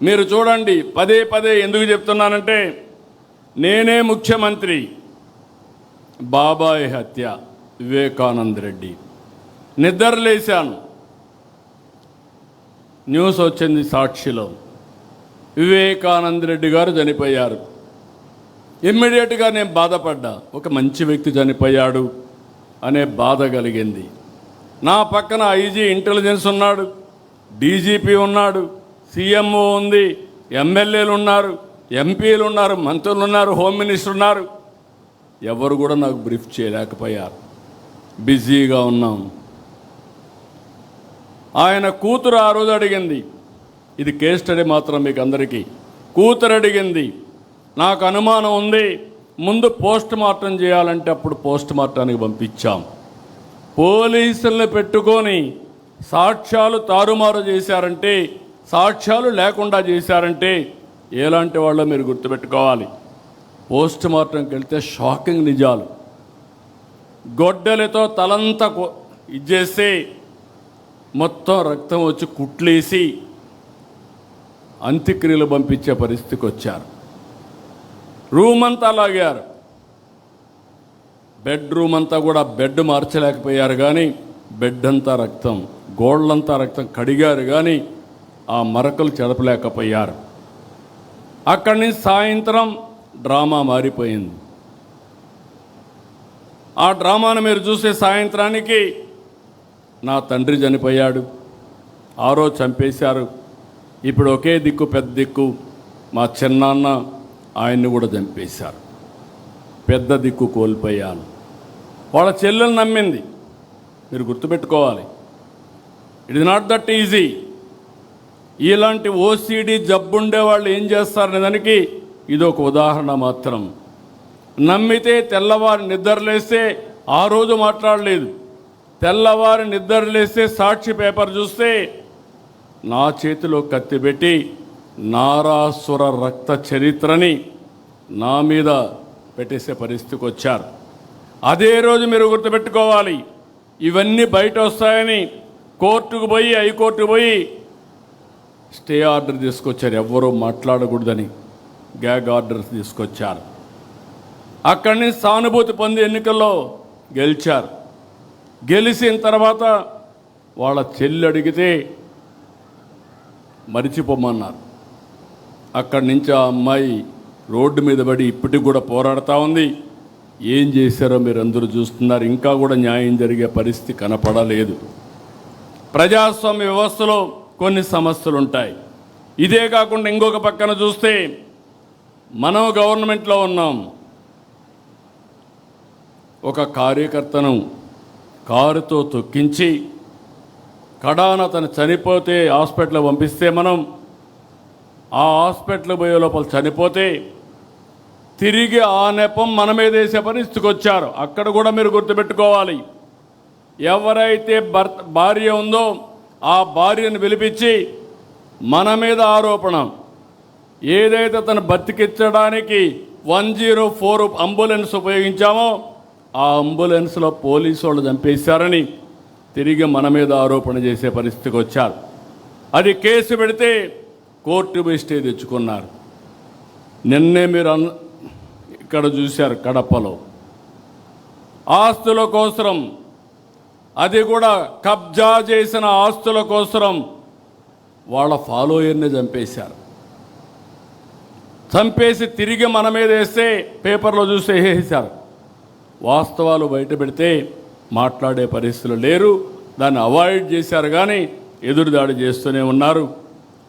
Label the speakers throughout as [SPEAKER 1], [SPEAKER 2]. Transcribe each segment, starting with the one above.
[SPEAKER 1] మీరు చూడండి, పదే పదే ఎందుకు చెప్తున్నానంటే, నేనే ముఖ్యమంత్రి, బాబాయ్ హత్య, వివేకానంద రెడ్డి. నిద్రలేశాను, న్యూస్ వచ్చింది సాక్షిలో, వివేకానంద రెడ్డి గారు చనిపోయారు. ఇమ్మీడియట్గా నేను బాధపడ్డా, ఒక మంచి వ్యక్తి చనిపోయాడు అనే బాధ కలిగింది. నా పక్కన ఐజీ ఇంటెలిజెన్స్ ఉన్నాడు, డీజీపీ ఉన్నాడు, సీఎంఓ ఉంది, ఎమ్మెల్యేలు ఉన్నారు, ఎంపీలు ఉన్నారు, మంత్రులు ఉన్నారు, హోమ్ మినిస్టర్ ఉన్నారు. ఎవరు కూడా నాకు బ్రీఫ్ చేయలేకపోయారు, బిజీగా ఉన్నాం. ఆయన కూతురు ఆ రోజు అడిగింది, ఇది కేస్ స్టడీ మాత్రం మీకు అందరికీ, కూతురు అడిగింది, నాకు అనుమానం ఉంది, ముందు పోస్ట్ మార్టం చేయాలంటే అప్పుడు పోస్ట్ మార్టానికి పంపించాం. పోలీసుల్ని పెట్టుకొని సాక్ష్యాలు తారుమారు చేశారంటే, సాక్ష్యాలు లేకుండా చేశారంటే ఎలాంటి వాళ్ళో మీరు గుర్తుపెట్టుకోవాలి. పోస్ట్ మార్టంకి వెళ్తే షాకింగ్ నిజాలు. గొడ్డలతో తలంతా ఇచ్చేస్తే మొత్తం రక్తం వచ్చి కుట్లేసి అంత్యక్రియలు పంపించే పరిస్థితికి వచ్చారు. రూమ్ అంతా లాగారు, బెడ్రూమ్ అంతా కూడా బెడ్ మార్చలేకపోయారు, కానీ బెడ్ అంతా రక్తం, గోళ్ళంతా రక్తం కడిగారు, కానీ ఆ మరకలు చెడపలేకపోయారు. అక్కడి నుంచి సాయంత్రం డ్రామా మారిపోయింది. ఆ డ్రామాను మీరు చూసే సాయంత్రానికి నా తండ్రి చనిపోయాడు, ఆ రోజు చంపేశారు, ఇప్పుడు ఒకే దిక్కు పెద్ద దిక్కు మా చిన్నాన్న, ఆయన్ని కూడా చంపేశారు, పెద్ద దిక్కు కోల్పోయాను. వాళ్ళ చెల్లెలు నమ్మింది. మీరు గుర్తుపెట్టుకోవాలి, it is not that easy. ఇలాంటి ఓసీడీ జబ్బుండే వాళ్ళు ఏం చేస్తారనే దానికి ఇది ఒక ఉదాహరణ మాత్రం. నమ్మితే తెల్లవారి నిద్రలేస్తే ఆ రోజు మాట్లాడలేదు, తెల్లవారి నిద్రలేస్తే సాక్షి పేపర్ చూస్తే నా చేతిలో కత్తి పెట్టి నారాసుర రక్త చరిత్రని నా మీద పెట్టేసే పరిస్థితికి వచ్చారు. అదే రోజు మీరు గుర్తుపెట్టుకోవాలి, ఇవన్నీ బయట వస్తాయని కోర్టుకు పోయి, హైకోర్టుకు పోయి స్టే ఆర్డర్ తీసుకొచ్చారు, ఎవ్వరూ మాట్లాడకూడదని గ్యాగ్ ఆర్డర్స్ తీసుకొచ్చారు. అక్కడి నుంచి సానుభూతి పొంది ఎన్నికల్లో గెలిచారు. గెలిచిన తర్వాత వాళ్ళ చెల్లి అడిగితే మరిచిపోమన్నారు. అక్కడి నుంచి ఆ అమ్మాయి రోడ్డు మీద పడి ఇప్పటికి కూడా పోరాడుతూ ఉంది. ఏం చేశారో మీరు అందరూ చూస్తున్నారు. ఇంకా కూడా న్యాయం జరిగే పరిస్థితి కనపడలేదు. ప్రజాస్వామ్య వ్యవస్థలో కొన్ని సమస్యలు ఉంటాయి. ఇదే కాకుండా ఇంకొక పక్కన చూస్తే మనం గవర్నమెంట్లో ఉన్నాం. ఒక కార్యకర్తను కారుతో తొక్కించి కడాన తను చనిపోతే హాస్పిటల్ పంపిస్తే, మనం ఆ హాస్పిటల్ పోయే లోపల చనిపోతే తిరిగి ఆ నెపం మన మీద వేసే పరిస్థితికి వచ్చారు. అక్కడ కూడా మీరు గుర్తుపెట్టుకోవాలి, ఎవరైతే భార్య ఉందో ఆ భార్యను పిలిపించి మన మీద ఆరోపణ, ఏదైతే తను బతికించడానికి 104 అంబులెన్స్ ఉపయోగించామో ఆ అంబులెన్స్లో పోలీసు వాళ్ళు చంపేశారని తిరిగి మన మీద ఆరోపణ చేసే పరిస్థితికి వచ్చారు. అది కేసు పెడితే కోర్టు పోయి స్టే తెచ్చుకున్నారు. నిన్నే మీరు ఇక్కడ చూశారు, కడపలో ఆస్తుల కోసం, అది కూడా కబ్జా చేసిన ఆస్తుల కోసం వాళ్ళ ఫాలోయర్ని చంపేశారు. చంపేసి తిరిగి మన మీద వేస్తే పేపర్లో చూసి వేసేశారు. వాస్తవాలు బయట పెడితే మాట్లాడే పరిస్థితులు లేరు, దాన్ని అవాయిడ్ చేశారు, కానీ ఎదురుదాడి చేస్తూనే ఉన్నారు.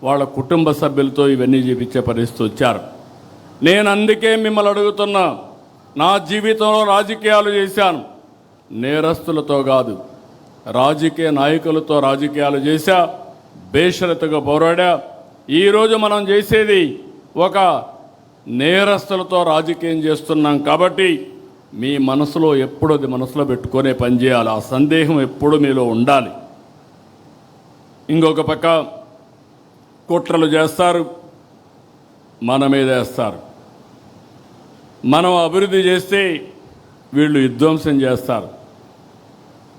[SPEAKER 1] వాళ్ళ కుటుంబ సభ్యులతో ఇవన్నీ చేపించే పరిస్థితి వచ్చారు. నేను అందుకే మిమ్మల్ని అడుగుతున్నా, నా జీవితంలో రాజకీయాలు చేశాను, నేరస్తులతో కాదు, రాజకీయ నాయకులతో రాజకీయాలు చేశా, బేషరతుగా పోరాడా. ఈరోజు మనం చేసేది ఒక నేరస్తులతో రాజకీయం చేస్తున్నాం కాబట్టి మీ మనసులో ఎప్పుడు అది మనసులో పెట్టుకునే పనిచేయాలి. ఆ సందేహం ఎప్పుడు మీలో ఉండాలి. ఇంకొక పక్క కుట్రలు చేస్తారు, మన మీద వేస్తారు. మనం అభివృద్ధి చేస్తే వీళ్ళు విధ్వంసం చేస్తారు.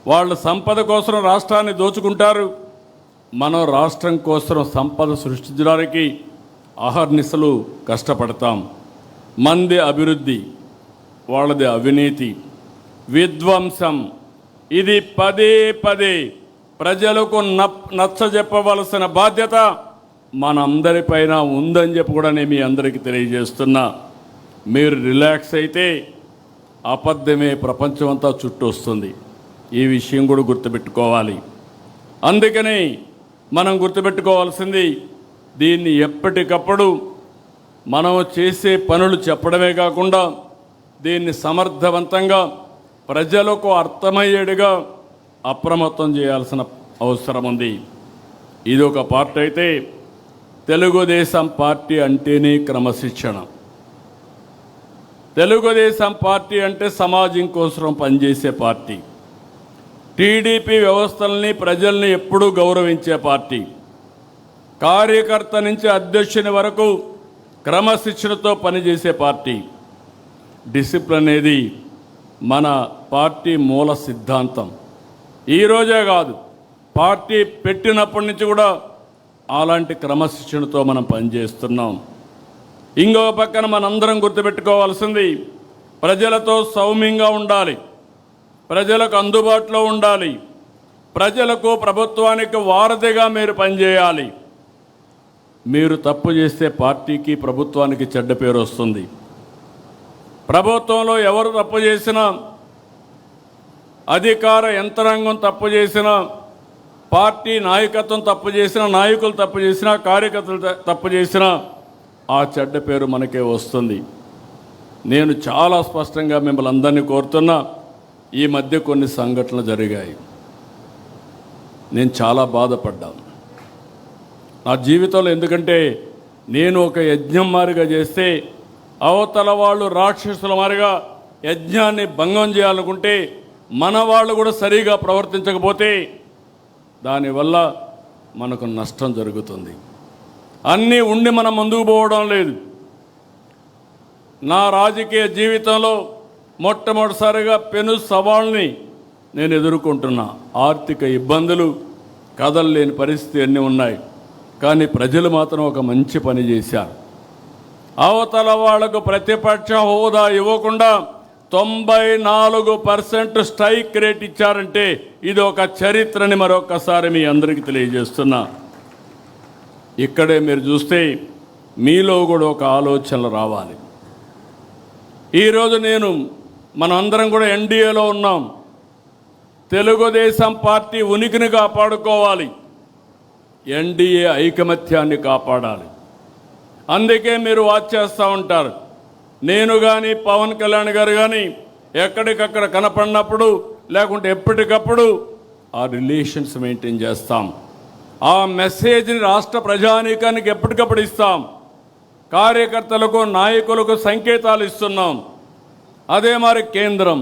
[SPEAKER 1] వాళ్ళు సంపద కోసం రాష్ట్రాన్ని దోచుకుంటారు, మనం రాష్ట్రం కోసం సంపద సృష్టించడానికి అహర్నిశలు కష్టపడతాం. మంది అభివృద్ధి, వాళ్ళది అవినీతి, విధ్వంసం. ఇది పదే పదే ప్రజలకు నచ్చజెప్పవలసిన బాధ్యత మనందరిపైన ఉందని చెప్పి కూడా నేను మీ అందరికీ తెలియజేస్తున్నా. మీరు రిలాక్స్ అయితే అబద్ధమే ప్రపంచమంతా చుట్టూ వస్తుంది. ఈ విషయం కూడా గుర్తుపెట్టుకోవాలి. అందుకని మనం గుర్తుపెట్టుకోవాల్సింది, దీన్ని ఎప్పటికప్పుడు మనం చేసే పనులు చెప్పడమే కాకుండా దీన్ని సమర్థవంతంగా ప్రజలకు అర్థమయ్యేట్టుగా అప్రమత్తం చేయాల్సిన అవసరం ఉంది. ఇది ఒక పార్టీ అయితే, తెలుగుదేశం పార్టీ అంటేనే క్రమశిక్షణ. తెలుగుదేశం పార్టీ అంటే సమాజం కోసం పనిచేసే పార్టీ. టీడీపీ వ్యవస్థల్ని, ప్రజల్ని ఎప్పుడూ గౌరవించే పార్టీ. కార్యకర్త నుంచి అధ్యక్షుని వరకు క్రమశిక్షణతో పనిచేసే పార్టీ. డిసిప్లిన్ అనేది మన పార్టీ మూల సిద్ధాంతం. ఈరోజే కాదు, పార్టీ పెట్టినప్పటి నుంచి కూడా అలాంటి క్రమశిక్షణతో మనం పనిచేస్తున్నాం. ఇంకొక పక్కన మనందరం గుర్తుపెట్టుకోవాల్సింది, ప్రజలతో సౌమ్యంగా ఉండాలి, ప్రజలకు అందుబాటులో ఉండాలి, ప్రజలకు ప్రభుత్వానికి వారధిగా మీరు పనిచేయాలి. మీరు తప్పు చేస్తే పార్టీకి, ప్రభుత్వానికి చెడ్డ పేరు వస్తుంది. ప్రభుత్వంలో ఎవరు తప్పు చేసినా, అధికార యంత్రాంగం తప్పు చేసినా, పార్టీ నాయకత్వం తప్పు చేసినా, నాయకులు తప్పు చేసినా, కార్యకర్తలు తప్పు చేసినా ఆ చెడ్డ పేరు మనకే వస్తుంది. నేను చాలా స్పష్టంగా మిమ్మల్ని అందరినీ కోరుతున్నా, ఈ మధ్య కొన్ని సంఘటనలు జరిగాయి. నేను చాలా బాధపడ్డాను నా జీవితంలో. ఎందుకంటే నేను ఒక యజ్ఞం మారిగా చేస్తే అవతల వాళ్ళు రాక్షసుల మారిగా యజ్ఞాన్ని భంగం చేయాలనుకుంటే, మన వాళ్ళు కూడా సరిగా ప్రవర్తించకపోతే దానివల్ల మనకు నష్టం జరుగుతుంది. అన్నీ ఉండి మనం ముందుకు పోవడం లేదు. నా రాజకీయ జీవితంలో మొట్టమొదటిసారిగా పెను సవాళ్ళని నేను ఎదుర్కొంటున్నా. ఆర్థిక ఇబ్బందులు, కదలలేని పరిస్థితి అన్నీ ఉన్నాయి. కానీ ప్రజలు మాత్రం ఒక మంచి పని చేశారు. అవతల వాళ్లకు ప్రతిపక్ష హోదా ఇవ్వకుండా 94% స్ట్రైక్ రేట్ ఇచ్చారంటే ఇది ఒక చరిత్రని మరొకసారి మీ అందరికీ తెలియజేస్తున్నా. ఇక్కడే మీరు చూస్తే మీలో కూడా ఒక ఆలోచనలు రావాలి. ఈరోజు మనందరం కూడా ఎన్డీఏలో ఉన్నాం. తెలుగుదేశం పార్టీ ఉనికిని కాపాడుకోవాలి, ఎన్డీఏ ఐకమత్యాన్ని కాపాడాలి. అందుకే మీరు వాచ్ చేస్తూ ఉంటారు. నేను కానీ, పవన్ కళ్యాణ్ గారు కానీ ఎక్కడికక్కడ కనపడినప్పుడు, లేకుంటే ఎప్పటికప్పుడు ఆ రిలేషన్స్ మెయింటైన్ చేస్తాం. ఆ మెసేజ్ని రాష్ట్ర ప్రజానీకానికి ఎప్పటికప్పుడు ఇస్తాం. కార్యకర్తలకు, నాయకులకు సంకేతాలు ఇస్తున్నాం. అదే మరి కేంద్రం,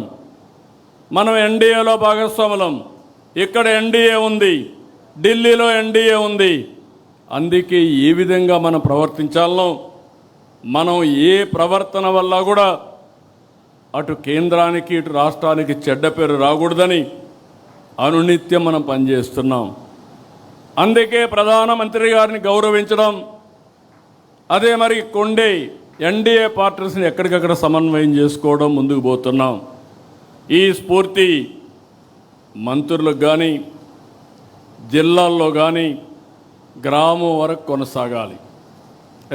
[SPEAKER 1] మనం ఎన్డీఏలో భాగస్వాములం. ఇక్కడ ఎన్డీఏ ఉంది, ఢిల్లీలో ఎన్డీఏ ఉంది. అందుకే ఏ విధంగా మనం ప్రవర్తించాలనో, మనం ఏ ప్రవర్తన వల్ల కూడా అటు కేంద్రానికి, ఇటు రాష్ట్రానికి చెడ్డ పేరు రాకూడదని అనునిత్యం మనం పనిచేస్తున్నాం. అందుకే ప్రధానమంత్రి గారిని గౌరవించడం, అదే మరి కొండే ఎన్డీఏ పార్టీస్ని ఎక్కడికక్కడ సమన్వయం చేసుకోవడం, ముందుకు పోతున్నాం. ఈ స్ఫూర్తి మంత్రులకు కానీ, జిల్లాల్లో కానీ, గ్రామం వరకు కొనసాగాలి.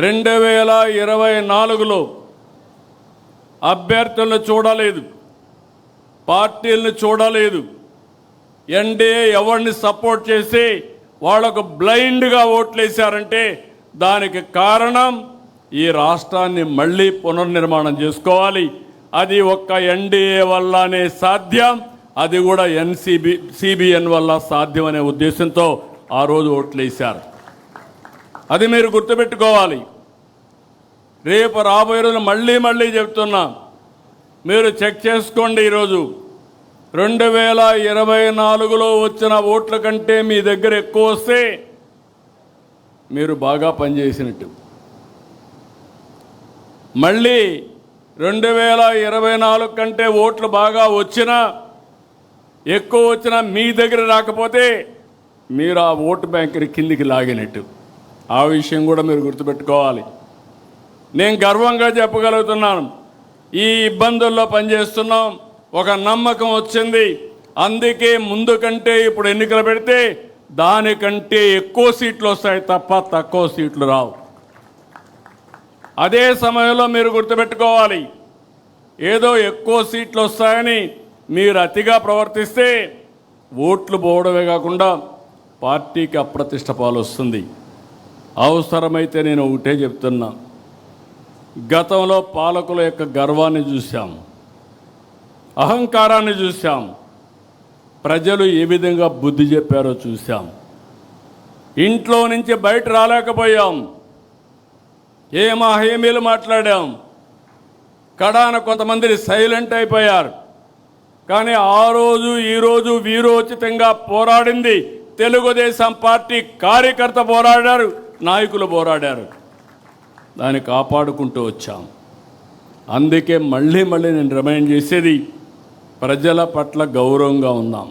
[SPEAKER 1] 2024లో అభ్యర్థులను చూడలేదు, పార్టీలను చూడలేదు. ఎన్డీఏ ఎవరిని సపోర్ట్ చేసి వాళ్లకు బ్లైండ్గా ఓట్లేశారంటే దానికి కారణం ఈ రాష్ట్రాన్ని మళ్ళీ పునర్నిర్మాణం చేసుకోవాలి. అది ఒక్క ఎన్డీఏ వల్లనే సాధ్యం. అది కూడా సిబిఎన్ వల్ల సాధ్యం అనే ఉద్దేశంతో ఆ రోజు ఓట్లేశారు. అది మీరు గుర్తుపెట్టుకోవాలి. రేపు రాబోయే రోజున మళ్ళీ చెప్తున్నా, మీరు చెక్ చేసుకోండి. ఈరోజు 2024లో వచ్చిన ఓట్ల కంటే మీ దగ్గర ఎక్కువ వస్తే మీరు బాగా పనిచేసినట్టు. మళ్ళీ 2024 కంటే ఓట్లు బాగా వచ్చినా, ఎక్కువ వచ్చినా మీ దగ్గర రాకపోతే మీరు ఆ ఓటు బ్యాంకుని కిందికి లాగినట్టు. ఆ విషయం కూడా మీరు గుర్తుపెట్టుకోవాలి. నేను గర్వంగా చెప్పగలుగుతున్నాను, ఈ ఇబ్బందుల్లో పనిచేస్తున్నాం, ఒక నమ్మకం వచ్చింది. అందుకే ముందు కంటే ఇప్పుడు ఎన్నికలు పెడితే దానికంటే ఎక్కువ సీట్లు వస్తాయి తప్ప తక్కువ సీట్లు రావు. అదే సమయంలో మీరు గుర్తుపెట్టుకోవాలి, ఏదో ఎక్కువ సీట్లు వస్తాయని మీరు అతిగా ప్రవర్తిస్తే ఓట్లు పోవడమే కాకుండా పార్టీకి అప్రతిష్ట పాలు వస్తుంది. అవసరమైతే నేను ఒకటే చెప్తున్నా, గతంలో పాలకుల యొక్క గర్వాన్ని చూశాం, అహంకారాన్ని చూశాం, ప్రజలు ఏ విధంగా బుద్ధి చెప్పారో చూశాం. ఇంట్లో నుంచి బయట రాలేకపోయాం, ఏమా హామీలు మాట్లాడాం, కడాన కొంతమంది సైలెంట్ అయిపోయారు. కానీ ఆ రోజు ఈరోజు వీరోచితంగా పోరాడింది తెలుగుదేశం పార్టీ కార్యకర్త పోరాడారు, నాయకులు పోరాడారు, దాన్ని కాపాడుకుంటూ వచ్చాం. అందుకే మళ్ళీ నేను రిమైండ్ చేసేది, ప్రజల పట్ల గౌరవంగా ఉందాం.